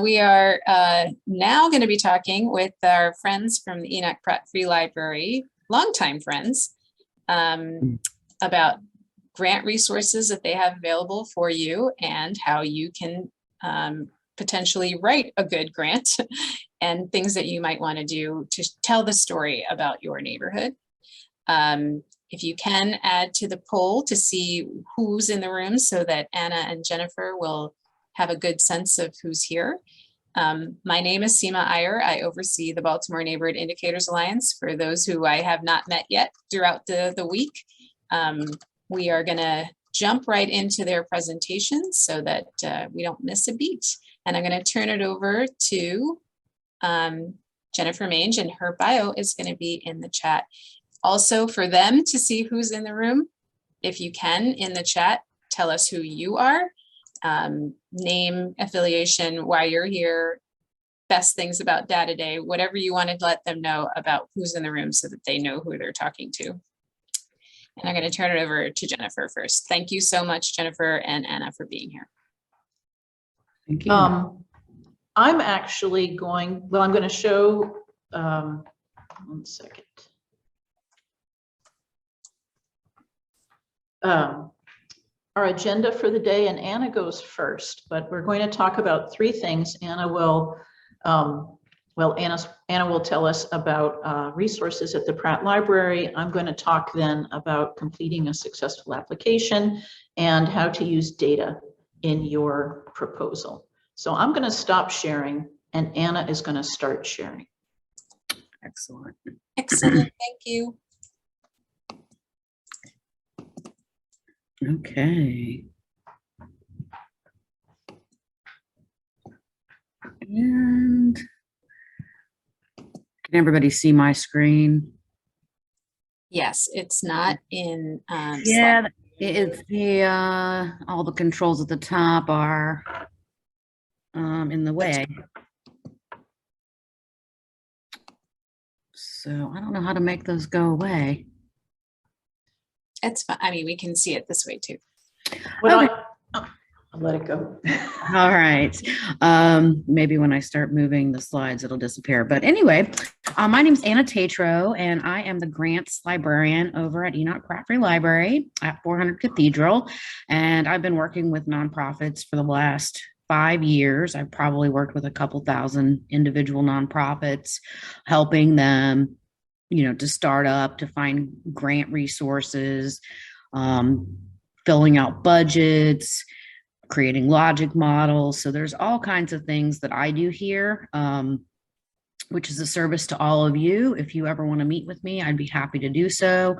We are now going to be talking with our friends from the Enoch Pratt Free Library, longtime friends, about grant resources that they have available for you and how you can potentially write a good grant and things that you might want to do to tell the story about your neighborhood. If you can add to the poll to see who's in the room so that Anna and Jennifer will have a good sense of who's here. My name is Seema Iyer. I oversee the Baltimore Neighborhood Indicators Alliance. For those who I have not met yet throughout the week, we are going to jump right into their presentations so that we don't miss a beat. And I'm going to turn it over to Jennifer Mange, and her bio is going to be in the chat. Also, for them to see who's in the room, if you can, in the chat, tell us who you are. Name, affiliation, why you're here, best things about Data Day, whatever you want to let them know about who's in the room so that they know who they're talking to. And I'm going to turn it over to Jennifer first. Thank you so much, Jennifer and Anna, for being here. Thank you. I'm actually going, well, I'm going to show, 1 second. Our agenda for the day, and Anna goes first, but we're going to talk about 3 things. Anna will, Anna will tell us about resources at the Pratt Library. I'm going to talk then about completing a successful application and how to use data in your proposal. So I'm going to stop sharing, and Anna is going to start sharing. Excellent. Excellent, thank you. Okay. And can everybody see my screen? Yes, it's not in Yeah, Slack. it's the all the controls at the top are in the way. So I don't know how to make those go away. It's fine. I mean, we can see it this way too. Well, okay. I'll let it go. All right. Maybe when I start moving the slides, it'll disappear. But anyway, my name is Anna Tatro, and I am the grants librarian over at Enoch Pratt Free Library at 400 Cathedral. And I've been working with nonprofits for the last 5 years. I've probably worked with a couple thousand individual nonprofits, helping them, you know, to start up, to find grant resources, filling out budgets, creating logic models. So there's all kinds of things that I do here, which is a service to all of you. If you ever want to meet with me, I'd be happy to do so.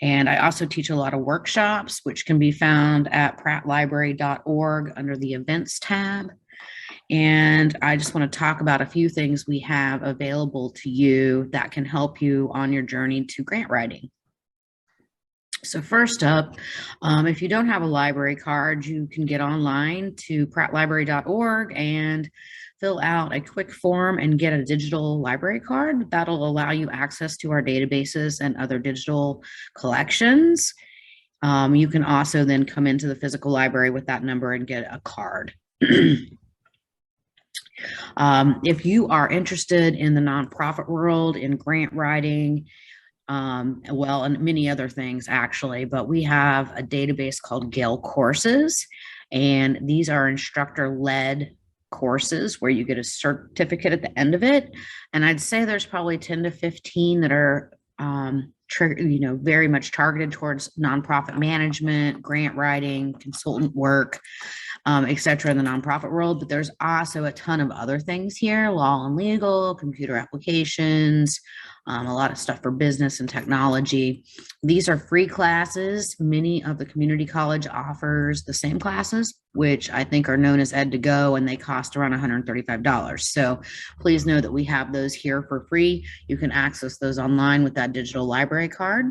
And I also teach a lot of workshops, which can be found at prattlibrary.org under the events tab. And I just want to talk about a few things we have available to you that can help you on your journey to grant writing. So first up, if you don't have a library card, you can get online to prattlibrary.org and fill out a quick form and get a digital library card. That'll allow you access to our databases and other digital collections. You can also then come into the physical library with that number and get a card. If you are interested in the nonprofit world, in grant writing, well, and many other things actually, but we have a database called Gale Courses, and these are instructor-led courses where you get a certificate at the end of it. And I'd say there's probably 10 to 15 that are very much targeted towards nonprofit management, grant writing, consultant work, etc. in the nonprofit world. But there's also a ton of other things here: law and legal, computer applications, a lot of stuff for business and technology. These are free classes. Many of the community college offers the same classes, which I think are known as Ed to Go, and they cost around $135. So please know that we have those here for free. You can access those online with that digital library card.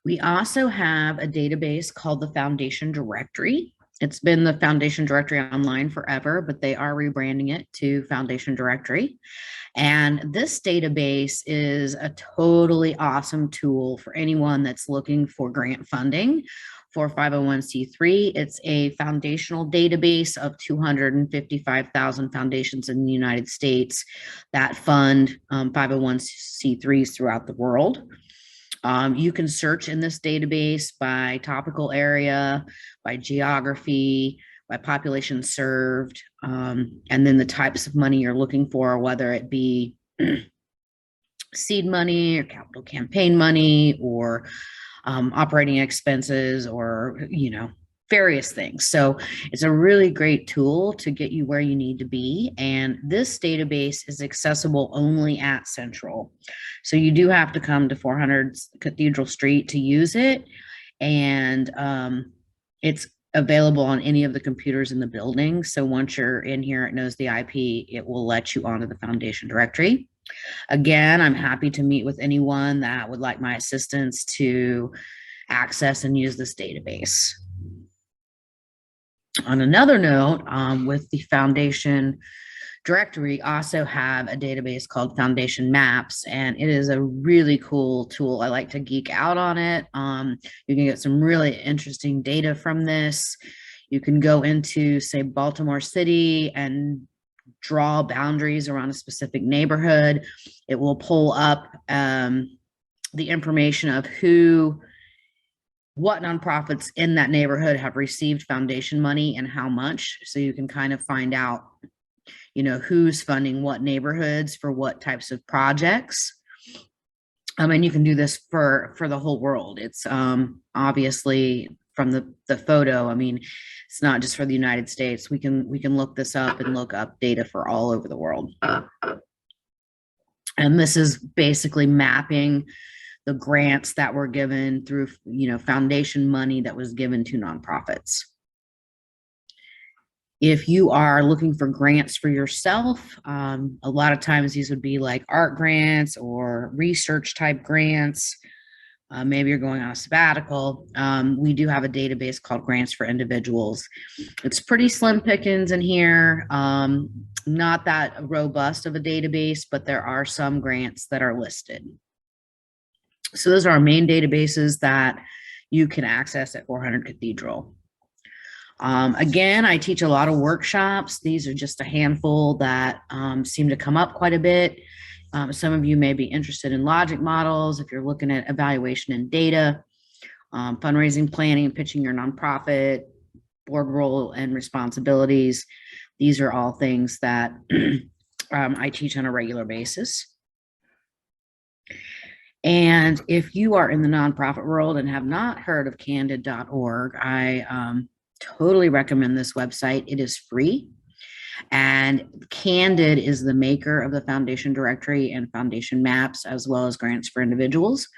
We also have a database called the Foundation Directory. It's been the Foundation Directory Online forever, but they are rebranding it to Foundation Directory. And this database is a totally awesome tool for anyone that's looking for grant funding for 501c3. It's a foundational database of 255,000 foundations in the United States that fund 501c3s throughout the world. You can search in this database by topical area, by geography, by population served, and then the types of money you're looking for, whether it be seed money or capital campaign money or operating expenses or, various things. So it's a really great tool to get you where you need to be. And this database is accessible only at Central. So you do have to come to 400 Cathedral Street to use it. And it's available on any of the computers in the building. So once you're in here, it knows the IP, it will let you onto the foundation directory. Again, I'm happy to meet with anyone that would like my assistance to access and use this database. On another note, with the foundation directory, also have a database called Foundation Maps, and it is a really cool tool. I like to geek out on it. You can get some really interesting data from this. You can go into, say, Baltimore City and draw boundaries around a specific neighborhood. It will pull up the information of what nonprofits in that neighborhood have received foundation money and how much. So you can kind of find out, who's funding what neighborhoods for what types of projects. And you can do this for the whole world. It's obviously from the photo. It's not just for the United States. We can look this up and look up data for all over the world. And this is basically mapping the grants that were given through, foundation money that was given to nonprofits. If you are looking for grants for yourself, a lot of times these would be like art grants or research type grants. Maybe you're going on a sabbatical. We do have a database called Grants for Individuals. It's pretty slim pickings in here. Not that robust of a database, but there are some grants that are listed. So those are our main databases that you can access at 400 Cathedral. Again, I teach a lot of workshops. These are just a handful that seem to come up quite a bit. Some of you may be interested in logic models if you're looking at evaluation and data, fundraising planning and pitching your nonprofit, board role and responsibilities. These are all things that I teach on a regular basis. And if you are in the nonprofit world and have not heard of candid.org, I totally recommend this website. It is free. And Candid is the maker of the foundation directory and foundation maps, as well as grants for individuals.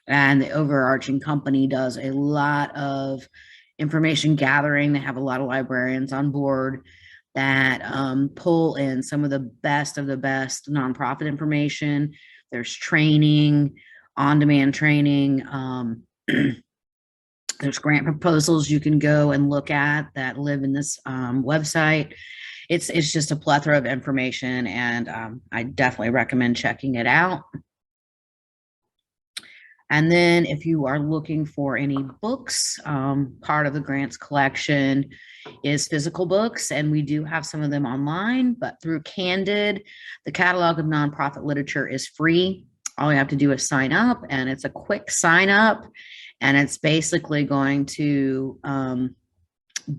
And the overarching company does a lot of information gathering. They have a lot of librarians on board that pull in some of the best nonprofit information. There's training, on-demand training. There's grant proposals you can go and look at that live in this website. It's just a plethora of information, and I definitely recommend checking it out. And then if you are looking for any books, part of the grants collection is physical books, and we do have some of them online, but through Candid, the catalog of nonprofit literature is free. All you have to do is sign up, and it's a quick sign up, and it's basically going to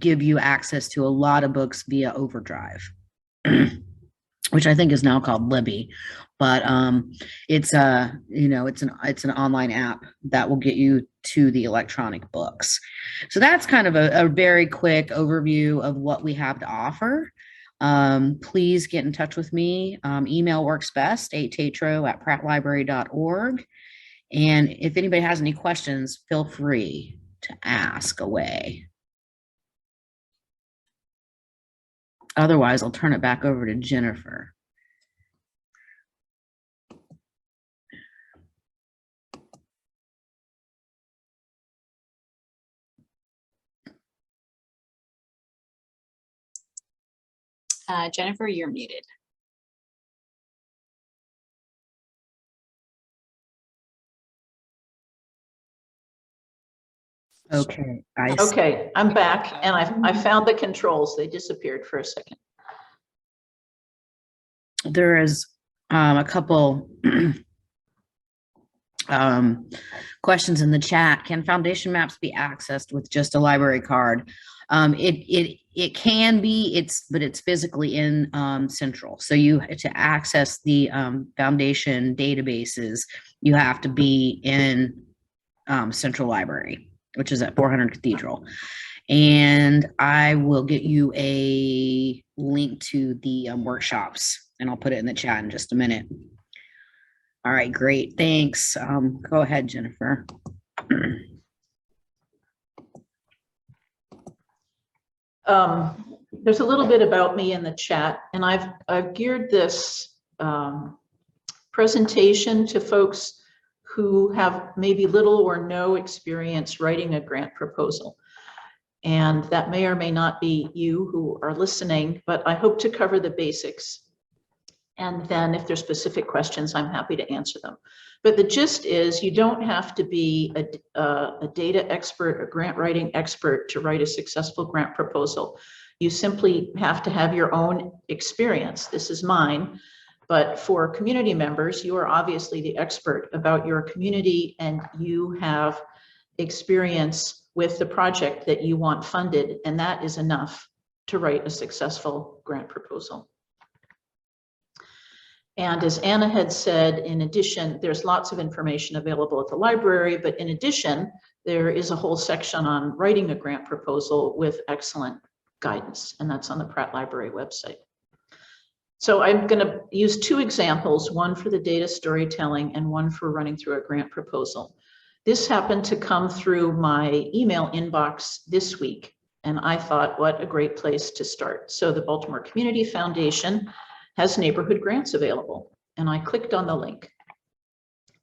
give you access to a lot of books via Overdrive, which I think is now called Libby. But it's an online app that will get you to the electronic books. So that's kind of a very quick overview of what we have to offer. Please get in touch with me. Email works best, tatro@prattlibrary.org. And if anybody has any questions, feel free to ask away. Otherwise, I'll turn it back over to Jennifer. Jennifer, you're muted. Okay. Okay, I'm back and I found the controls. They disappeared for a second. There is a couple questions in the chat. Can foundation maps be accessed with just a library card? It can be, but it's physically in Central. So to access the foundation databases, you have to be in Central Library, which is at 400 Cathedral. And I will get you a link to the workshops, and I'll put it in the chat in just a minute. All right, great. Thanks. Go ahead, Jennifer. There's a little bit about me in the chat, and I've geared this presentation to folks who have maybe little or no experience writing a grant proposal. And that may or may not be you who are listening, but I hope to cover the basics. And then if there's specific questions, I'm happy to answer them. But the gist is you don't have to be a data expert, a grant writing expert to write a successful grant proposal. You simply have to have your own experience. This is mine. But for community members, you are obviously the expert about your community, and you have experience with the project that you want funded, and that is enough to write a successful grant proposal. And as Anna had said, in addition, there's lots of information available at the library, but in addition, there is a whole section on writing a grant proposal with excellent guidance, and that's on the Pratt Library website. So I'm going to use two examples, one for the data storytelling and one for running through a grant proposal. This happened to come through my email inbox this week, and I thought, what a great place to start. So the Baltimore Community Foundation has neighborhood grants available, and I clicked on the link.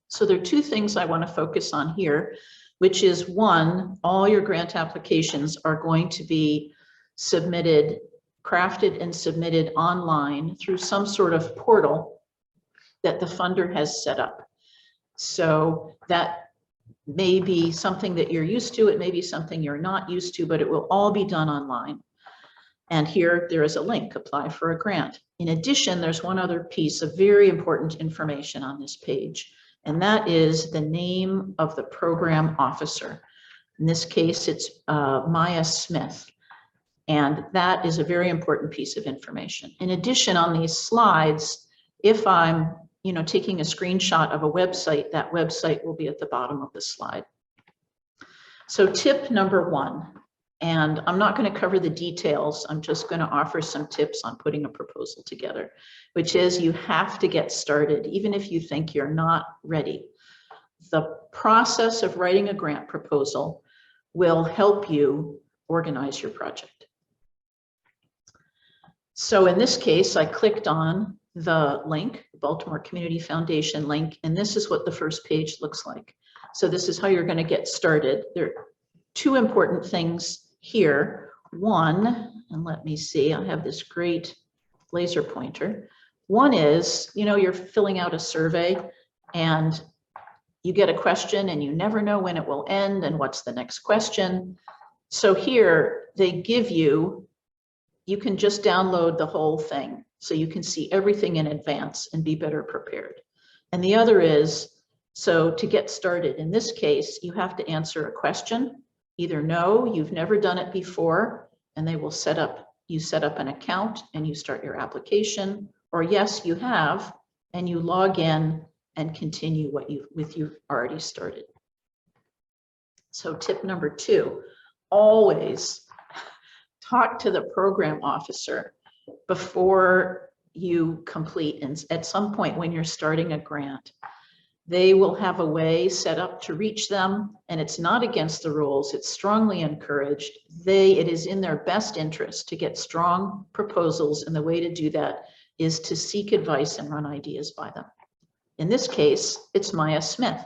So there are two things I want to focus on here, which is one, all your grant applications are going to be submitted, crafted and submitted online through some sort of portal that the funder has set up. So that may be something that you're used to, it may be something you're not used to, but it will all be done online. And here there is a link, apply for a grant. In addition, there's one other piece of very important information on this page, and that is the name of the program officer. In this case, it's Maya Smith. And that is a very important piece of information. In addition, on these slides, if I'm taking a screenshot of a website, that website will be at the bottom of the slide. So tip number one, and I'm not going to cover the details, I'm just going to offer some tips on putting a proposal together, which is you have to get started, even if you think you're not ready. The process of writing a grant proposal will help you organize your project. So in this case, I clicked on the link, the Baltimore Community Foundation link, and this is what the first page looks like. So this is how you're going to get started. There are two important things here. One, and let me see, I have this great laser pointer. One is, you're filling out a survey and you get a question and you never know when it will end and what's the next question. So here they give you can just download the whole thing so you can see everything in advance and be better prepared. And the other is, so to get started, in this case, you have to answer a question. Either no, you've never done it before, and they will set up an account and you start your application, or yes, you have, and you log in and continue what you've already started. So tip number two, always talk to the program officer before you complete. And at some point when you're starting a grant, they will have a way set up to reach them, and it's not against the rules, it's strongly encouraged. It is in their best interest to get strong proposals, and the way to do that is to seek advice and run ideas by them. In this case, it's Maya Smith.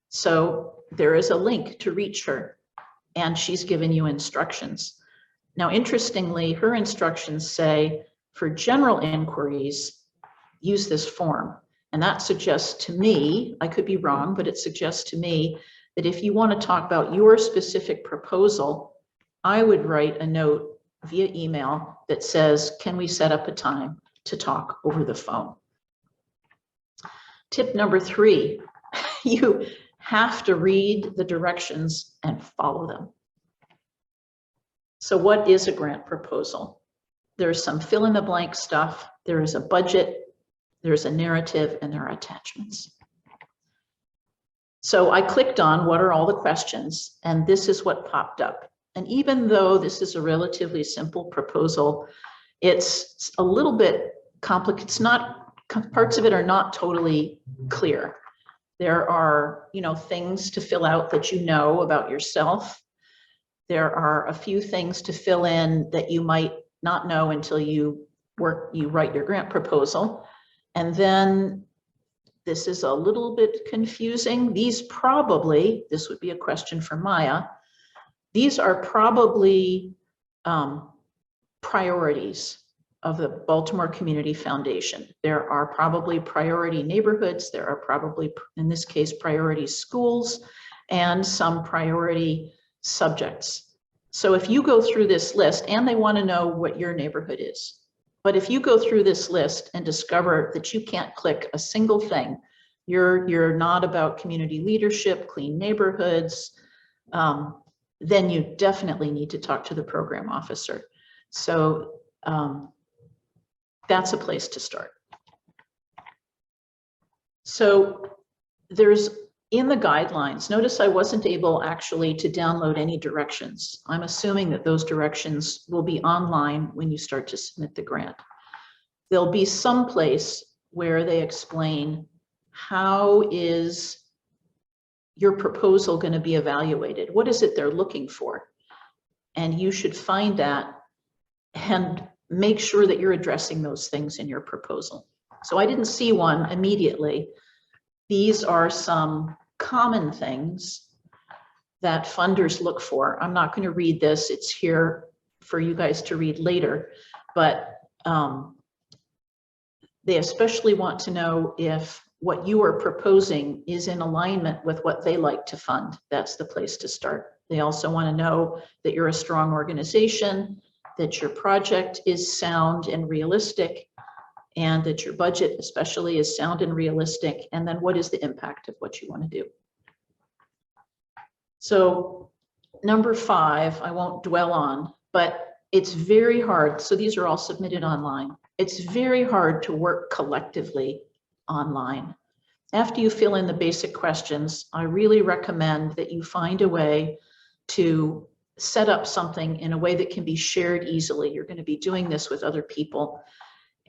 So there is a link to reach her, and she's given you instructions. Now, interestingly, her instructions say, for general inquiries, use this form. And that suggests to me, I could be wrong, but it suggests to me that if you want to talk about your specific proposal, I would write a note via email that says, can we set up a time to talk over the phone? Tip number 3, you have to read the directions and follow them. So what is a grant proposal? There's some fill in the blank stuff. There is a budget, there's a narrative, and there are attachments. So I clicked on what are all the questions, and this is what popped up. And even though this is a relatively simple proposal, it's a little bit complicated. It's not, parts of it are not totally clear. There are, things to fill out that you know about yourself. There are a few things to fill in that you might not know until you write your grant proposal. And then this is a little bit confusing. This would be a question for Maya. These are probably priorities of the Baltimore Community Foundation. There are probably priority neighborhoods. There are probably, in this case, priority schools and some priority subjects. So if you go through this list, and they want to know what your neighborhood is, but if you go through this list and discover that you can't click a single thing, you're not about community leadership, clean neighborhoods, then you definitely need to talk to the program officer. So that's a place to start. So there's, in the guidelines, notice I wasn't able actually to download any directions. I'm assuming that those directions will be online when you start to submit the grant. There'll be some place where they explain how is your proposal going to be evaluated? What is it they're looking for? And you should find that and make sure that you're addressing those things in your proposal. So I didn't see one immediately. These are some common things that funders look for. I'm not going to read this. It's here for you guys to read later, but they especially want to know if what you are proposing is in alignment with what they like to fund. That's the place to start. They also want to know that you're a strong organization, that your project is sound and realistic, and that your budget especially is sound and realistic, and then what is the impact of what you want to do. So number 5, I won't dwell on, but it's very hard. So these are all submitted online. It's very hard to work collectively online. After you fill in the basic questions, I really recommend that you find a way to set up something in a way that can be shared easily. You're going to be doing this with other people.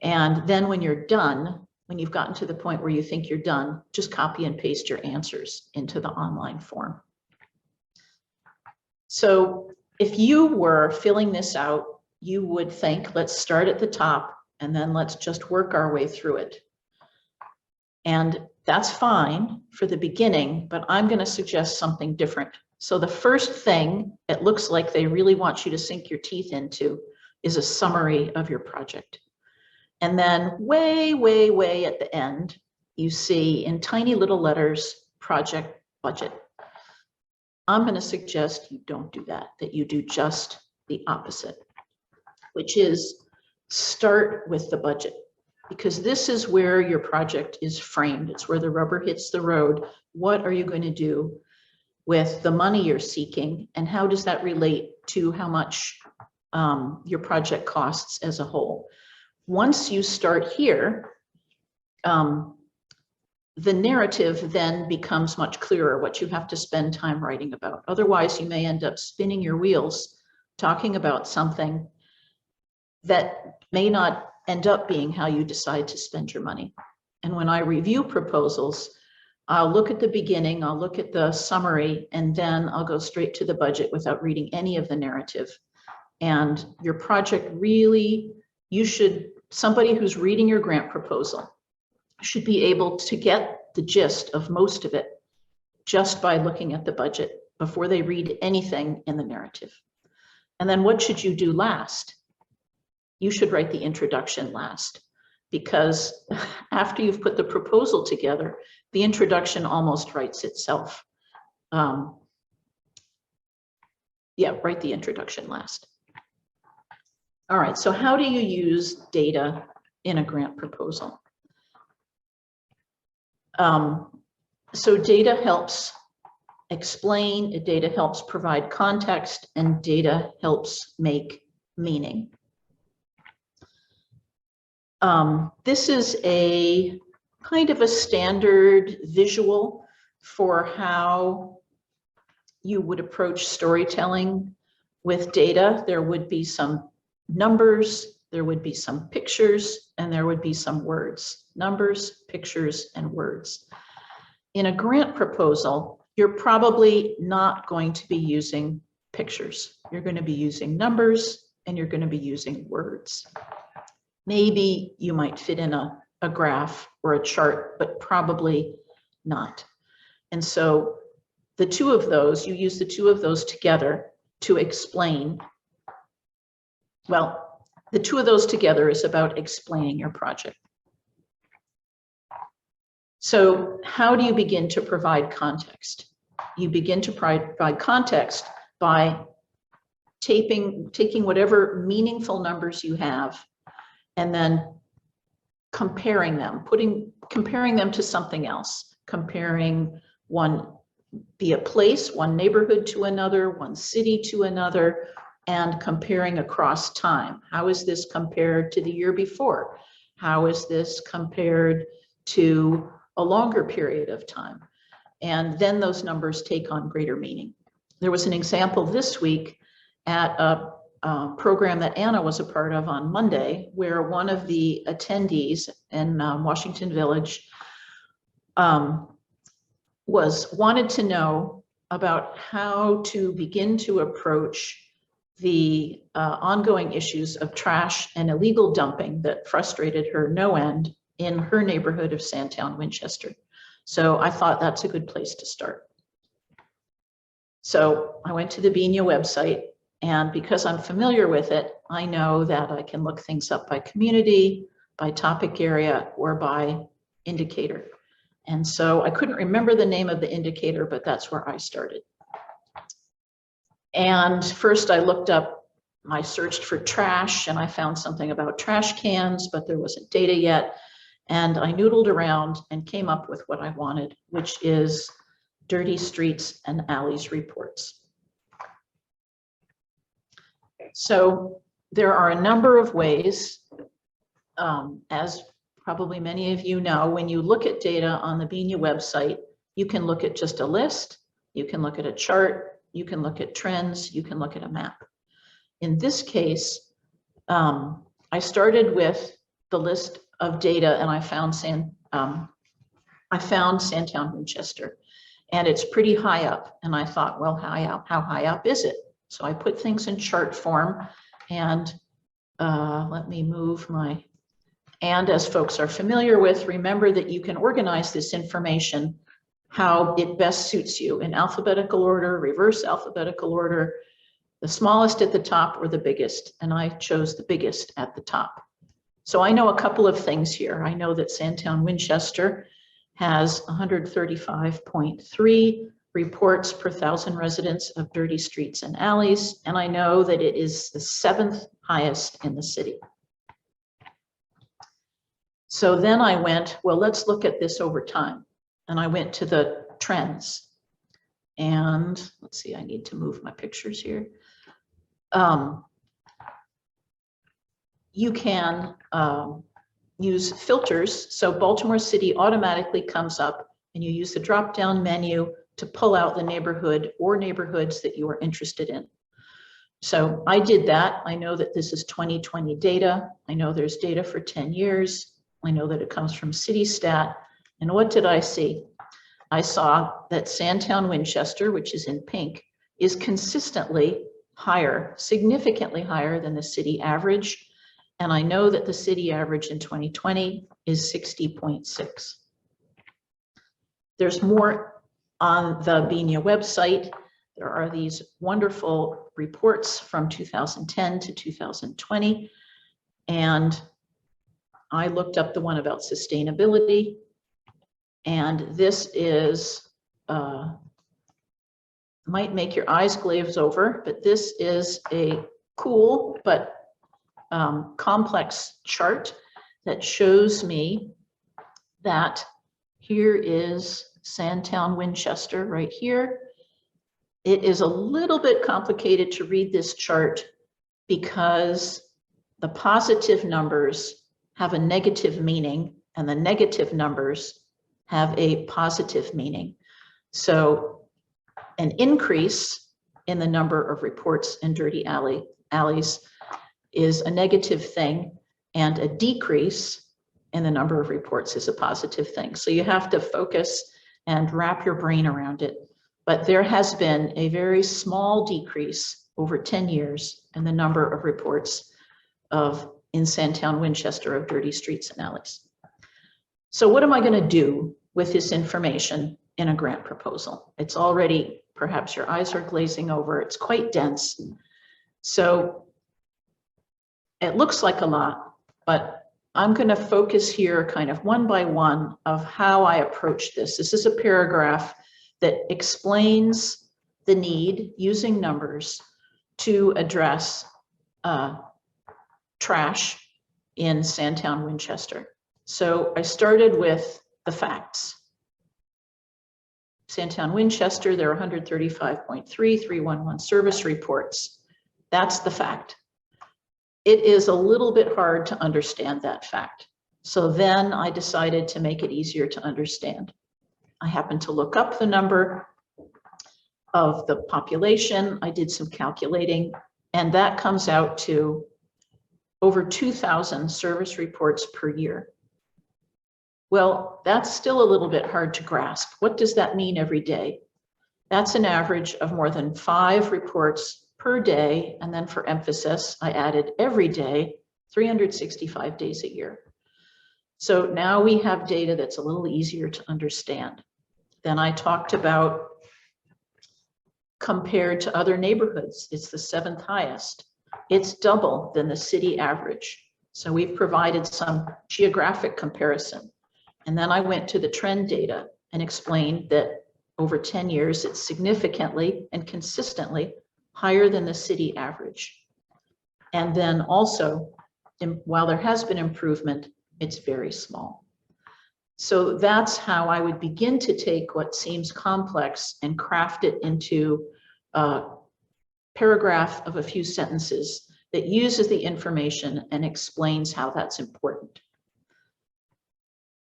And then when you're done, when you've gotten to the point where you think you're done, just copy and paste your answers into the online form. So if you were filling this out, you would think, let's start at the top and then let's just work our way through it. And that's fine for the beginning, but I'm going to suggest something different. So the first thing it looks like they really want you to sink your teeth into is a summary of your project. And then way, way, way at the end, you see in tiny little letters, project budget. I'm going to suggest you don't do that, that you do just the opposite, which is start with the budget, because this is where your project is framed. It's where the rubber hits the road. What are you going to do with the money you're seeking, and how does that relate to how much your project costs as a whole? Once you start here, the narrative then becomes much clearer what you have to spend time writing about. Otherwise, you may end up spinning your wheels talking about something that may not end up being how you decide to spend your money. And when I review proposals, I'll look at the beginning, I'll look at the summary, and then I'll go straight to the budget without reading any of the narrative. And your project really, somebody who's reading your grant proposal should be able to get the gist of most of it just by looking at the budget before they read anything in the narrative. And then what should you do last? You should write the introduction last, because after you've put the proposal together, the introduction almost writes itself. yeah, write the introduction last. All right, so how do you use data in a grant proposal? So data helps explain, data helps provide context, and data helps make meaning. This is a kind of a standard visual for how you would approach storytelling with data. There would be some numbers, there would be some pictures, and there would be some words. Numbers, pictures, and words. In a grant proposal, you're probably not going to be using pictures. You're going to be using numbers, and you're going to be using words. Maybe you might fit in a graph or a chart, but probably not. And so the two of those, you use the two of those together to explain. Well, the two of those together is about explaining your project. So how do you begin to provide context? You begin to provide context by taking whatever meaningful numbers you have and then comparing them, comparing them to something else, comparing one, be a place, one neighborhood to another, one city to another, and comparing across time. How is this compared to the year before? How is this compared to a longer period of time? And then those numbers take on greater meaning. There was an example this week at a program that Anna was a part of on Monday, where one of the attendees in Washington Village wanted to know about how to begin to approach the ongoing issues of trash and illegal dumping that frustrated her no end in her neighborhood of Sandtown, Winchester. So I thought that's a good place to start. So I went to the BINIA website, and because I'm familiar with it, I know that I can look things up by community, by topic area, or by indicator. And so I couldn't remember the name of the indicator, but that's where I started. And first I searched for trash, and I found something about trash cans, but there wasn't data yet. And I noodled around and came up with what I wanted, which is Dirty Streets and Alleys reports. So there are a number of ways, as probably many of you know, when you look at data on the BINIA website, you can look at just a list, you can look at a chart, you can look at trends, you can look at a map. In this case, I started with the list of data, and I found Sandtown, Winchester, and it's pretty high up. And I thought, well, how high up is it? So I put things in chart form, and let me move my, and as folks are familiar with, remember that you can organize this information how it best suits you, in alphabetical order, reverse alphabetical order, the smallest at the top or the biggest, and I chose the biggest at the top. So I know a couple of things here. I know that Sandtown, Winchester has 135.3 reports per 1,000 residents of dirty streets and alleys, and I know that it is the 7th highest in the city. So then I went, well, let's look at this over time. And I went to the trends. And let's see, I need to move my pictures here. You can use filters. So Baltimore City automatically comes up, and you use the drop-down menu to pull out the neighborhood or neighborhoods that you are interested in. So I did that. I know that this is 2020 data. I know there's data for 10 years. I know that it comes from CityStat. And what did I see? I saw that Sandtown, Winchester, which is in pink, is consistently higher, significantly higher than the city average. And I know that the city average in 2020 is 60.6. There's more on the BINIA website. There are these wonderful reports from 2010 to 2020. And I looked up the one about sustainability. And this is might make your eyes glaze over, but this is a cool but complex chart that shows me that here is Sandtown, Winchester right here. It is a little bit complicated to read this chart because the positive numbers have a negative meaning and the negative numbers have a positive meaning. So an increase in the number of reports in dirty alleys is a negative thing, and a decrease in the number of reports is a positive thing. So you have to focus and wrap your brain around it. But there has been a very small decrease over 10 years in the number of reports in Sandtown, Winchester, of dirty streets and alleys. So what am I going to do with this information in a grant proposal? It's already, perhaps your eyes are glazing over, it's quite dense. So it looks like a lot, but I'm going to focus here kind of one by one of how I approach this. This is a paragraph that explains the need using numbers to address trash in Sandtown, Winchester. So I started with the facts. Sandtown, Winchester, there are 135.3311 service reports. That's the fact. It is a little bit hard to understand that fact. So then I decided to make it easier to understand. I happened to look up the number of the population. I did some calculating, and that comes out to over 2,000 service reports per year. Well, that's still a little bit hard to grasp. What does that mean every day? That's an average of more than 5 reports per day. And then for emphasis, I added every day, 365 days a year. So now we have data that's a little easier to understand. Then I talked about compared to other neighborhoods, it's the 7th highest. It's double than the city average. So we've provided some geographic comparison. And then I went to the trend data and explained that over 10 years, it's significantly and consistently higher than the city average. And then also, while there has been improvement, it's very small. So that's how I would begin to take what seems complex and craft it into a paragraph of a few sentences that uses the information and explains how that's important.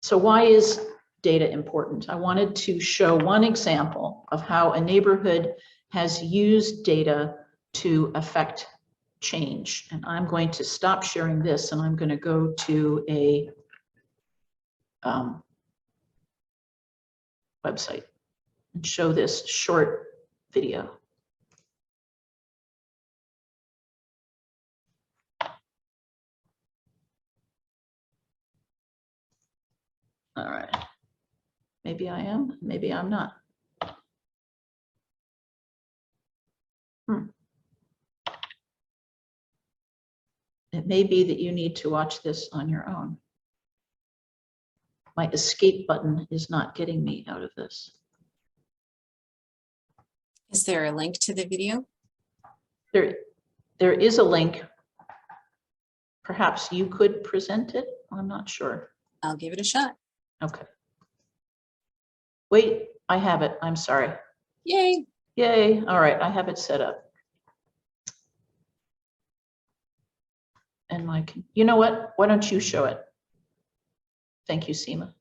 So why is data important? I wanted to show one example of how a neighborhood has used data to affect change. And I'm going to stop sharing this and I'm going to go to a website and show this short video. All right. Maybe I am, maybe I'm not. It may be that you need to watch this on your own. My escape button is not getting me out of this. Is there a link to the video? There is a link. Perhaps you could present it. I'm not sure. I'll give it a shot. Okay. Wait, I have it. I'm sorry. Yay. Yay. All right, I have it set up. And you know what? Why don't you show it? Thank you, Seema.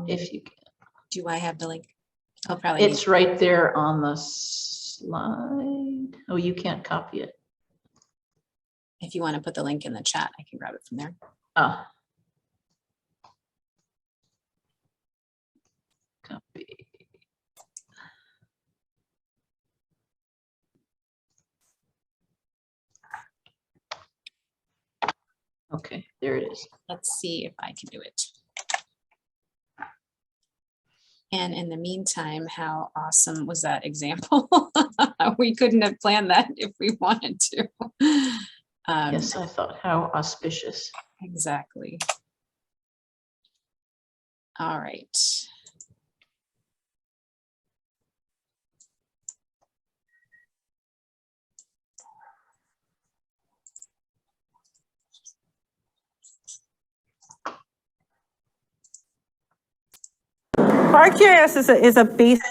If you can. Do I have the link? I'll probably. It's right there on the slide. Oh, you can't copy it. If you want to put the link in the chat, I can grab it from there. Ah. Copy. Okay, there it is. Let's see if I can do it. And in the meantime, how awesome was that example? We couldn't have planned that if we wanted to. Yes, I thought, how auspicious. Exactly. All right. ArcGIS is a basic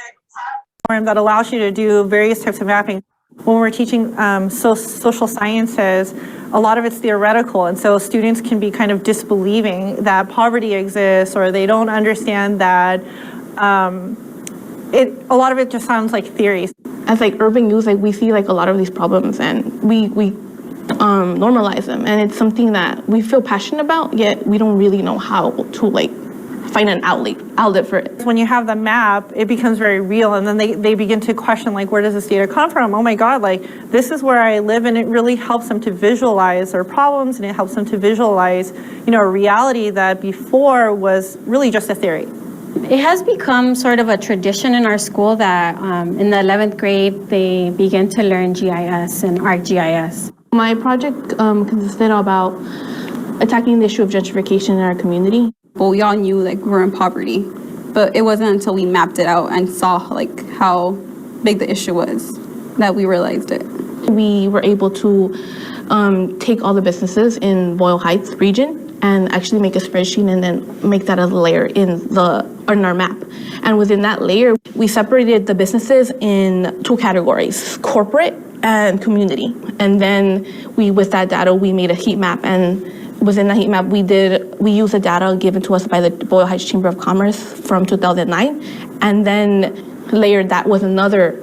platform that allows you to do various types of mapping. When we're teaching social sciences, a lot of it's theoretical, and so students can be kind of disbelieving that poverty exists, or they don't understand that a lot of it just sounds like theories. As like urban youth, like we see like a lot of these problems, and we normalize them, and it's something that we feel passionate about, yet we don't really know how to like find an outlet for it. When you have the map, it becomes very real, and then they begin to question, like, where does this data come from? Oh my God, like, this is where I live, and it really helps them to visualize their problems, and it helps them to visualize, you know, a reality that before was really just a theory. It has become sort of a tradition in our school that in the 11th grade, they begin to learn GIS and ArcGIS. My project consisted about attacking the issue of gentrification in our community. Well, we all knew like we were in poverty, but it wasn't until we mapped it out and saw like how big the issue was that we realized it. We were able to take all the businesses in Boyle Heights region and actually make a spreadsheet and then make that a layer in our map. And within that layer, we separated the businesses in two categories, corporate and community. And then with that data, we made a heat map, and within the heat map, we used the data given to us by the Boyle Heights Chamber of Commerce from 2009, and then layered that with another,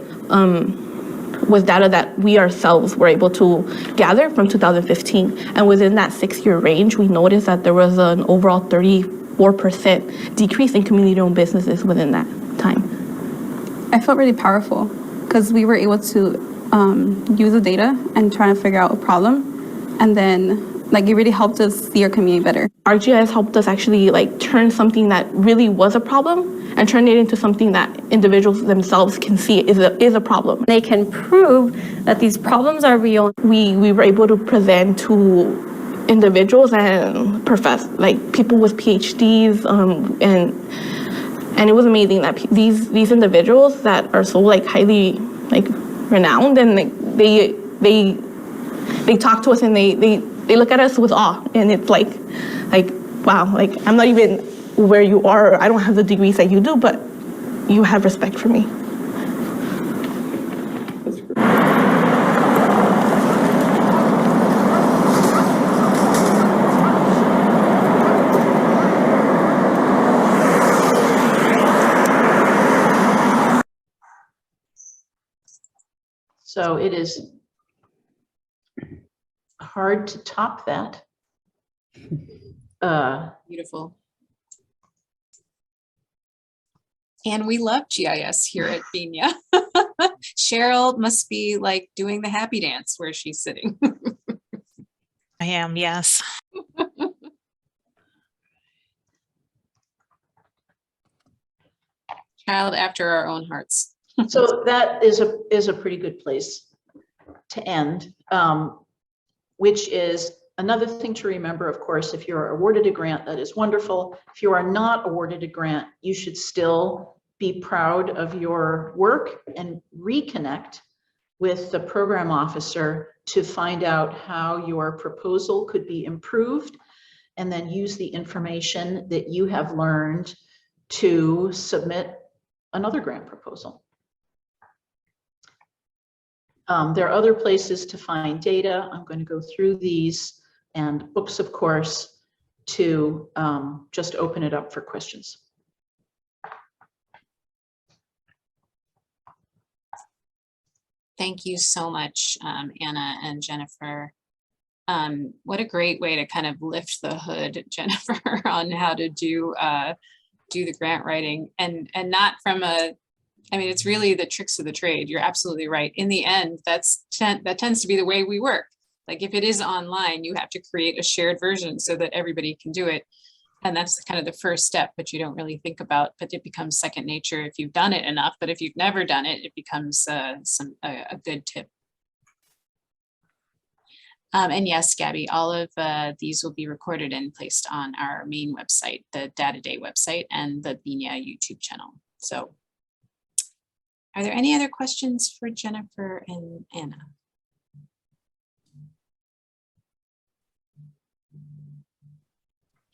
with data that we ourselves were able to gather from 2015. And within that 6-year range, we noticed that there was an overall 34% decrease in community-owned businesses within that time. I felt really powerful because we were able to use the data and try to figure out a problem, and then like it really helped us see our community better. ArcGIS helped us actually like turn something that really was a problem and turn it into something that individuals themselves can see is a problem. They can prove that these problems are real. We were able to present to individuals and like people with PhDs, and it was amazing that these individuals that are so like highly like renowned, and like they talk to us, and they look at us with awe, and it's like wow, like I'm not even where you are. I don't have the degrees that you do, but you have respect for me. So it is hard to top that. Beautiful. And we love GIS here at Bina. Cheryl must be like doing the happy dance where she's sitting. I am, yes. Child after our own hearts. So that is a pretty good place to end, which is another thing to remember. Of course, if you're awarded a grant, that is wonderful. If you are not awarded a grant, you should still be proud of your work and reconnect with the program officer to find out how your proposal could be improved, and then use the information that you have learned to submit another grant proposal. There are other places to find data. I'm going to go through these, and books, of course, to just open it up for questions. Thank you so much, Anna and Jennifer. What a great way to kind of lift the hood, Jennifer, on how to do the grant writing, and not from I mean, it's really the tricks of the trade. You're absolutely right. In the end, that tends to be the way we work. Like if it is online, you have to create a shared version so that everybody can do it. And that's kind of the first step, but you don't really think about, but it becomes second nature if you've done it enough. But if you've never done it, it becomes a good tip. And yes, Gabby, all of these will be recorded and placed on our main website, the Data Day website, and the Bina YouTube channel. So are there any other questions for Jennifer and Anna?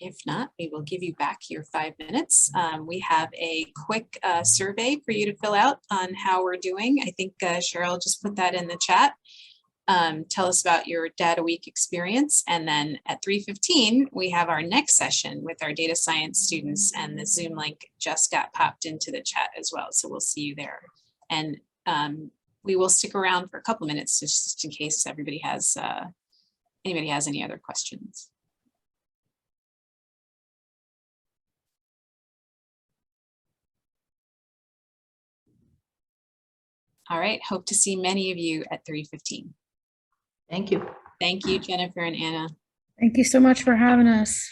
If not, we will give you back your 5 minutes. We have a quick survey for you to fill out on how we're doing. I think Cheryl just put that in the chat. Tell us about your data week experience. And then at 3:15, we have our next session with our data science students, and the Zoom link just got popped into the chat as well. So we'll see you there. And we will stick around for a couple minutes just in case anybody has any other questions. All right, hope to see many of you at 3:15. Thank you. Thank you, Jennifer and Anna. Thank you so much for having us.